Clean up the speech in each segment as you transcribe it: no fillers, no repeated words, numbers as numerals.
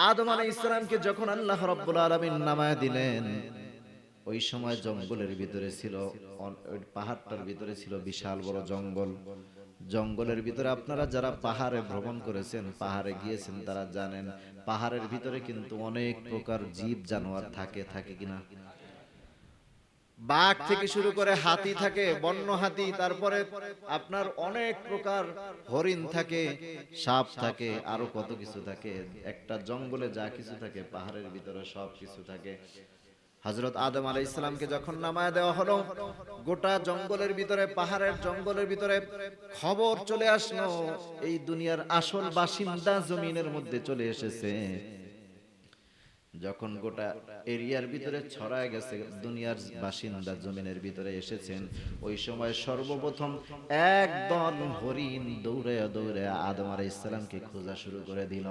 আদম আলাইহিস সালামকে যখন আল্লাহ রাব্বুল আলামিন নামায় দিলেন, ওই সময় জঙ্গলের ভিতরে ছিল, ওই পাহাড়টার ভিতরে ছিল বিশাল বড় জঙ্গল। জঙ্গলের ভিতরে আপনারা যারা পাহাড়ে ভ্রমণ করেছেন, পাহাড়ে গিয়েছেন, তারা জানেন পাহাড়ের ভিতরে কিন্তু অনেক প্রকার জীব জানোয়ার থাকে, থাকে কিনা? বাঘ থেকে শুরু করে হাতি থাকে, বন্য হাতি, তারপরে আপনার অনেক প্রকার হরিণ থাকে, সাপ থাকে, আরো কত কিছু থাকে। একটা জঙ্গলে যা কিছু থাকে পাহাড়ের ভিতরে সব কিছু থাকে। হযরত আদম আলাইহিস সালামকে যখন নামায় দেওয়া হলো, গোটা জঙ্গলের ভিতরে, পাহাড়ের জঙ্গলের ভিতরে খবর চলে আসলো এই দুনিয়ার আসল বাসিন্দা জমিনের মধ্যে চলে এসেছে। যখন গোটা এরিয়ার ভিতরে ছড়ায় গেছে দুনিয়ার বাসিন্দা জমিনের ভিতরে এসেছেন, ওই সময় সর্বপ্রথম একদল হরিণ দৌড়ে দৌড়ে আদম আলাইহিস সালামকে খোঁজা শুরু করে দিল।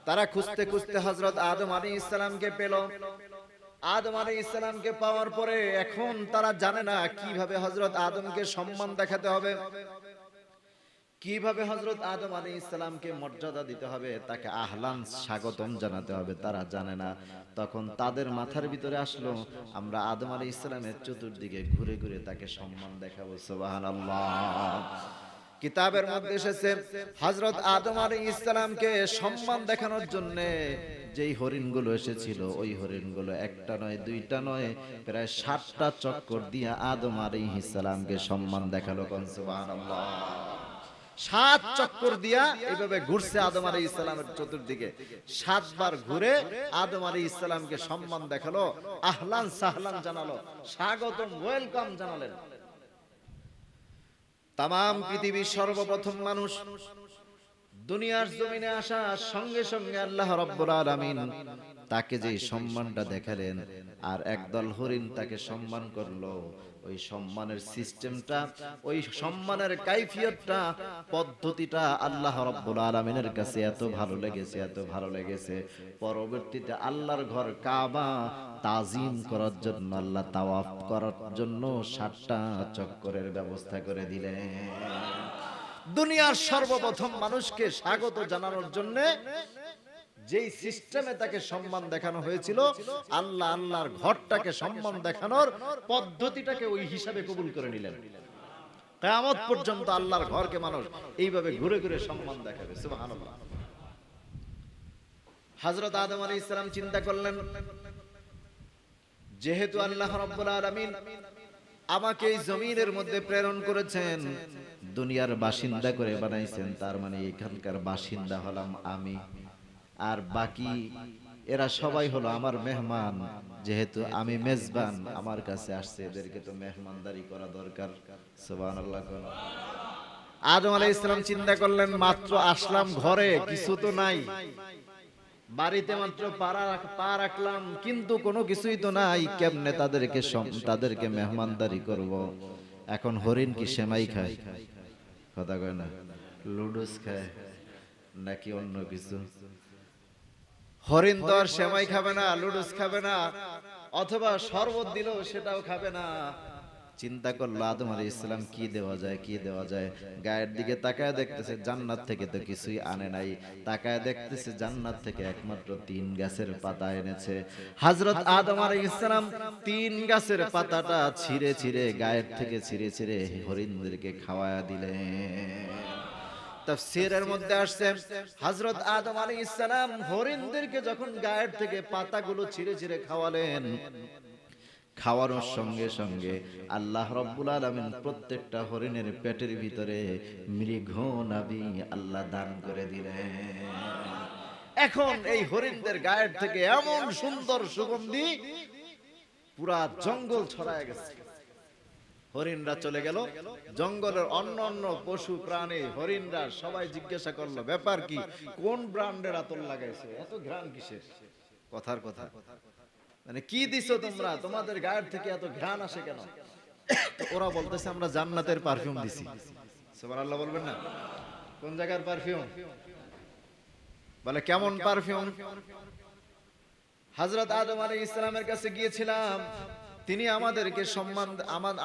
তারা খুঁজতে খুঁজতে হযরত আদম আলাইহিস সালামকে পেল। আদম আলাইহিস সালামকে পাওয়ার পরে এখন তারা জানে না কিভাবে হযরত আদমকে সম্মান দেখাতে হবে, কিভাবে হযরত আদম আলাইহিস সালামকে মর্যাদা দিতে হবে, তাকে আহলান স্বাগতম জানাতে হবে, তারা জানে না। তখন তাদের মাথার ভিতরে আসলো আমরা আদম আলাইহিস সালামের চতুর্দিকে ঘুরে ঘুরে তাকে সম্মান দেখাবো। সুবহানাল্লাহ। কিতাবের মধ্যে এসেছে হযরত আদম আলাইহিস সালামকে সম্মান দেখানোর জন্য যেই হরিণগুলো এসেছিল, ওই হরিণগুলো একটা নয় দুইটা নয়, প্রায় ৭টা চক্কর দিয়ে আদম আলাইহিস সালামকে সম্মান দেখালো। কোন সুবহানাল্লাহ। ৭ চক্কর দিয়া এইভাবে ঘুরছে আদম আলাইহিস সালামের চতুর্দিকে। ৭ বার ঘুরে আদম আলাইহিস সালামকে সম্মান দেখালো, আহলান সাহলান জানালো, স্বাগতম ওয়েলকাম জানালেন। তাম পৃথিবীর সর্বপ্রথম মানুষ দুনিয়ার জমিনে আসার সঙ্গে সঙ্গে আল্লাহ রাব্বুল আলামিন তাকে যে সম্মানটা দেখালেন, আর একদল হরিণ তাকে সম্মান করলো, ওই সম্মানের সিস্টেমটা, ওই সম্মানের কাইফিয়তটা, পদ্ধতিটা আল্লাহ রাব্বুল আলামিনের কাছে এত ভালো লেগেছে, এত ভালো লেগেছে। পরবর্তীতে আল্লাহর ঘর কাবা তাজিম করার জন্য, আল্লাহ তাওয়াফ করার জন্য ৭টা চক্করের ব্যবস্থা করে দিলেন। দুনিয়ার সর্বপ্রথম মানুষকে স্বাগত জানানোর জন্য যেই সিস্টেমে তাকে সম্মান দেখানো হয়েছিল, আল্লাহ আল্লাহর ঘরটাকে সম্মান দেখানোর পদ্ধতিটাকে ওই হিসাবে কবুল করে নিলেন। কিয়ামত পর্যন্ত আল্লাহর ঘরকে মানুষ এইভাবে ঘুরে ঘুরে সম্মান দেখাবে। সুবহানাল্লাহ। হযরত আদম আলাইহিস সালাম চিন্তা করলেন, যেহেতু আল্লাহ রাব্বুল আলামিন আমাকে এই জমিনের মধ্যে প্রেরণ করেছেন, দুনিয়ার বাসিন্দা করে বানাইছেন, তার মানে এখানকার বাসিন্দা হলাম আমি, আর বাকি এরা সবাই হলো আমার মেহমান। যেহেতু আমি মেজবান, আমার কাছে আসছে, এদেরকে তো মেহমানদারি করা দরকার। সুবহানাল্লাহ। আদম আলাইহিস সালাম চিন্তা করলেন, মাত্র আসলাম ঘরে, কিছু তো নাই, বাড়িতে মাত্র পা রাখলাম, কিন্তু কোনো কিছুই তো নাই, কেমনে তাদেরকে মেহমানদারি করব? এখন হরিণ কি সেমাই খায়? কথা কয় না। লুডুস খায় নাকি অন্য কিছু? হরিণ তো আর সেমাই খাবে না, লুডুস খাবে না, অথবা শরবত দিল সেটাও খাবে না। চিন্তা করলো আদম আলাইহিস সালাম কি দেওয়া যায়, কি দেওয়া যায়। গায়ের দিকে তাকায় দেখতেছে জান্নাত থেকে তো কিছুই আনে নাই, তাকায় দেখতেছে জান্নাত থেকে একমাত্র ৩ গাছের পাতা এনেছে। হযরত আদম আলাইহিস সালাম ৩ গাছের পাতাটা ছিঁড়ে ছিঁড়ে, গায়ের থেকে ছিঁড়ে ছিঁড়ে হরিণদেরকে খাওয়ায়া দিলেন। তাফসীরের মধ্যে আসছে হযরত আদম আলাইহিস সালাম হরিণদেরকে যখন গায়ের থেকে পাতাগুলো ছিঁড়ে ছিঁড়ে খাওয়ালেন, খাওয়ানোর সঙ্গে সঙ্গে আল্লাহ রাব্বুল আলামিন প্রত্যেকটা হরিণের পেটের ভিতরে মৃগ নাভি আল্লাহ দান করে দিলেন। এখন এই হরিণদের গায়ের থেকে এমন সুন্দর সুগন্ধি পুরা জঙ্গল ছড়ায় গেছে। হরিণরা চলে গেল, জঙ্গলের অন্য অন্য পশু প্রাণী হরিণরা সবাই জিজ্ঞাসা করলো, ব্যাপার কি, কোন ব্র্যান্ডের আতর লাগাইছে, এত ঘ্রাণ কিসের? কথার কথা, মানে কি দিছো তোমরা, তোমাদের গায়ের থেকে এত ঘ্রাণ আসে কেন? ওরা বলতেছে আমরা জান্নাতের পারফিউম দিছি। সুবহানাল্লাহ বলবেন না? কোন জায়গার পারফিউম? বলে কেমন পারফিউম? হযরত আদম আলাইহিস সালামের কাছে গিয়েছিলাম, তিনি আমাদেরকে সম্মান,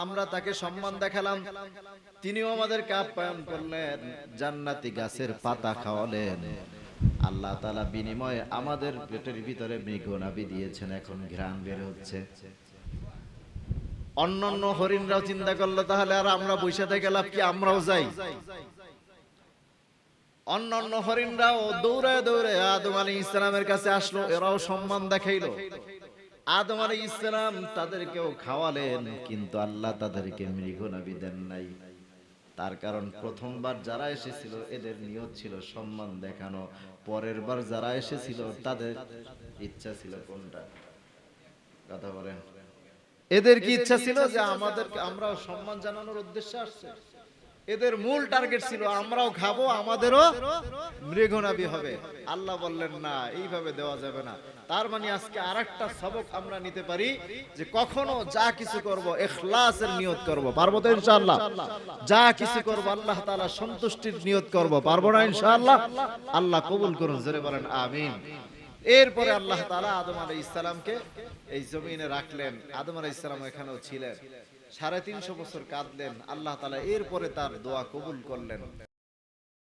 আমরা তাকে সম্মান দেখালাম, তিনিও আমাদেরকে আপ্যায়ন করলেন, জান্নাতি গাছের পাতা খাওয়ালেন, আল্লাহ তাআলা বিনিময়ে আমাদের পেটের ভিতরে মৃগনাভি দিয়েছেন, এখন ঘ্রাণ বের হচ্ছে। অন্যান্য হরিণরাও চিন্তা করলো তাহলে আর আমরা বসে থেকে লাভ কি, আমরাও যাই। অন্যান্য হরিণরাও দৌড়ায় দৌড়ে আদম আলাইহিস সালামের কাছে আসলো, এরাও সম্মান দেখাইলো। আদম আলাইহিস সালাম তাদেরকেও খাওয়ালেন, কিন্তু আল্লাহ তাদেরকে মৃগনাভি দেন নাই। তার কারণ প্রথমবার যারা এসেছিল এদের নিয়ত ছিল সম্মান দেখানো, পরের বার যারা এসেছিল তাদের ইচ্ছা ছিল কোনটা? কথা বলেন। এদের কি ইচ্ছা ছিল যে আমাদেরকে, আমরাও সম্মান জানানোর উদ্দেশ্যে আসছে। এদের মূল টার্গেট ছিল আমরাও খাবো, আমাদেরও মৃগনাভি হবে। আল্লাহ বললেন না, এইভাবে দেওয়া যাবে না। তার মানে আজকে আরেকটা সবক আমরা নিতে পারি যে কখনো যা কিছু করব ইখলাসের নিয়ত করব। পারবো তো ইনশাআল্লাহ? যা কিছু করব আল্লাহ তাআলা সন্তুষ্টির নিয়ত করব। পারবো না ইনশাআল্লাহ? আল্লাহ কবুল করুন, জোরে বলেন আমিন। এরপরে আল্লাহ তাআলা আদম আলাইহিস সালামকে এই জমিনে রাখলেন। আদম আলাইহিস সালাম এখানেও ছিলেন, 350 বছর কাঁদলেন। আল্লাহ তাআলা এরপরে তার দোয়া কবুল করলেন।